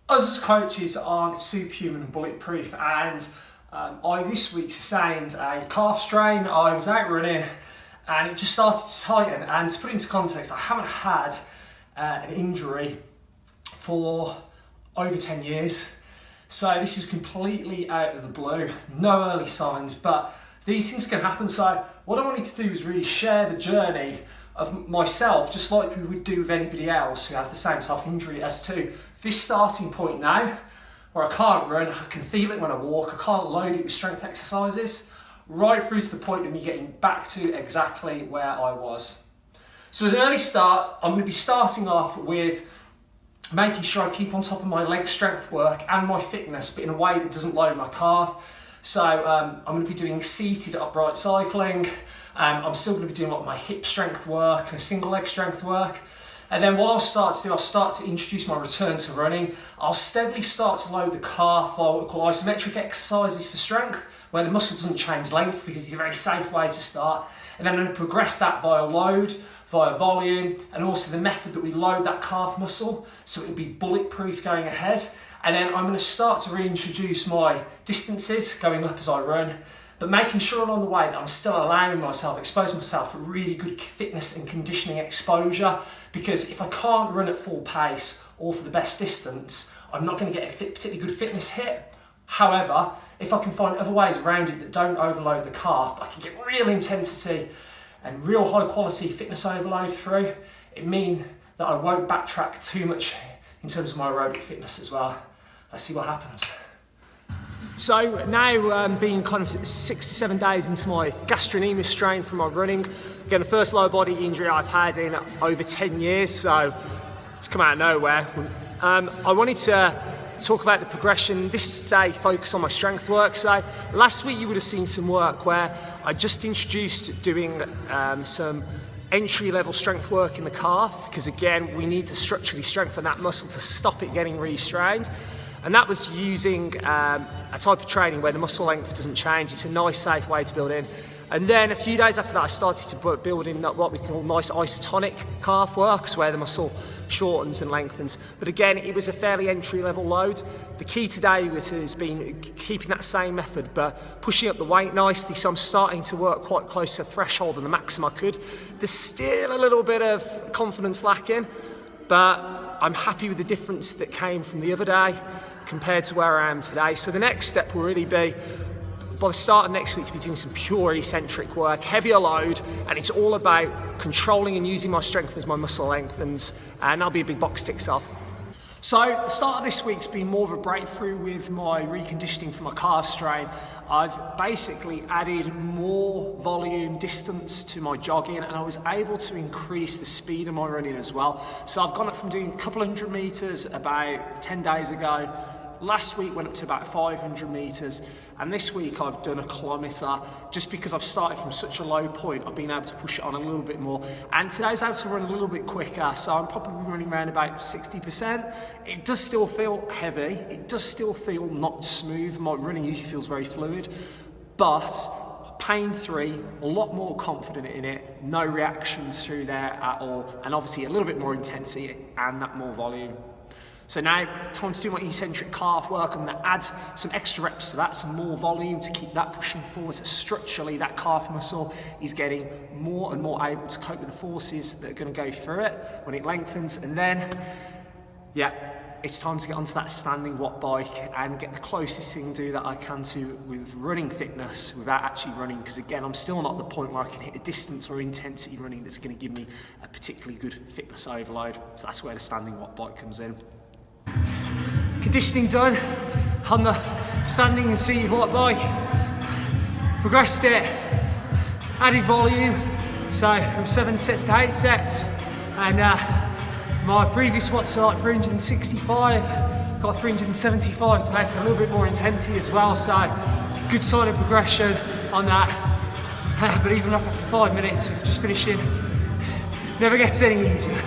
Us as coaches aren't superhuman and bulletproof, and I this week sustained a calf strain. I was out running and it just started to tighten, and to put it into context, I haven't had an injury for over 10 years. So this is completely out of the blue, no early signs, but these things can happen. So what I wanted to do is really share the journey of myself, just like we would do with anybody else who has the same type of injury, as to this starting point now, where I can't run, I can feel it when I walk, I can't load it with strength exercises, right through to the point of me getting back to exactly where I was. So as an early start, I'm going to be starting off with making sure I keep on top of my leg strength work and my fitness, but in a way that doesn't load my calf. So I'm going to be doing seated upright cycling. I'm still going to be doing a lot of my hip strength work and single leg strength work. And then what I'll start to do, I'll start to introduce my return to running. I'll steadily start to load the calf via what we call isometric exercises for strength, where the muscle doesn't change length because it's a very safe way to start. And then I'm going to progress that via load, via volume, and also the method that we load that calf muscle so it'll be bulletproof going ahead. And then I'm going to start to reintroduce my distances going up as I run, but making sure along the way that I'm still allowing myself, exposing myself for really good fitness and conditioning exposure, because if I can't run at full pace or for the best distance, I'm not going to get a particularly good fitness hit. However, if I can find other ways around it that don't overload the calf, but I can get real intensity and real high quality fitness overload through, it means that I won't backtrack too much in terms of my aerobic fitness as well. Let's see what happens. So now being kind of 6 to 7 days into my gastrocnemius strain from my running, again the first lower body injury I've had in over 10 years, so it's come out of nowhere. I wanted to talk about the progression. This today focus on my strength work. So last week you would have seen some work where I just introduced doing some entry level strength work in the calf, because again we need to structurally strengthen that muscle to stop it getting restrained. And that was using a type of training where the muscle length doesn't change. It's a nice, safe way to build in. And then a few days after that, I started to build in what we call nice isotonic calf works, where the muscle shortens and lengthens. But again, it was a fairly entry-level load. The key today has been keeping that same method, but pushing up the weight nicely. So I'm starting to work quite close to the threshold and the maximum I could. There's still a little bit of confidence lacking, but I'm happy with the difference that came from the other day compared to where I am today. So the next step will really be, by the start of next week, to be doing some pure eccentric work, heavier load, and it's all about controlling and using my strength as my muscle lengthens, and that'll be a big box ticks off. So the start of this week's been more of a breakthrough with my reconditioning for my calf strain. I've basically added more volume distance to my jogging, and I was able to increase the speed of my running as well. So I've gone up from doing a couple hundred meters about 10 days ago. Last week went up to about 500 meters, and this week I've done 1 kilometer. Just because I've started from such a low point, I've been able to push it on a little bit more, and today I was able to run a little bit quicker, so I'm probably running around about 60%. It does still feel heavy, it does still feel not smooth. My running usually feels very fluid, but pain-free, a lot more confident in it, no reactions through there at all, and obviously a little bit more intensity and that more volume. So now, time to do my eccentric calf work. I'm going to add some extra reps to that, some more volume to keep that pushing forward. So structurally, that calf muscle is getting more and more able to cope with the forces that are going to go through it when it lengthens. And then, yeah, it's time to get onto that standing watt bike and get the closest thing to do that I can to with running fitness without actually running, because again, I'm still not at the point where I can hit a distance or intensity running that's going to give me a particularly good fitness overload. So that's where the standing watt bike comes in. Conditioning done on the standing and seated watt bike. Progressed it, added volume, so from 7 sets to 8 sets, and my previous watts are like 365, got 375 today, so a little bit more intensity as well, so good sign of progression on that. But even after 5 minutes of just finishing, never gets any easier.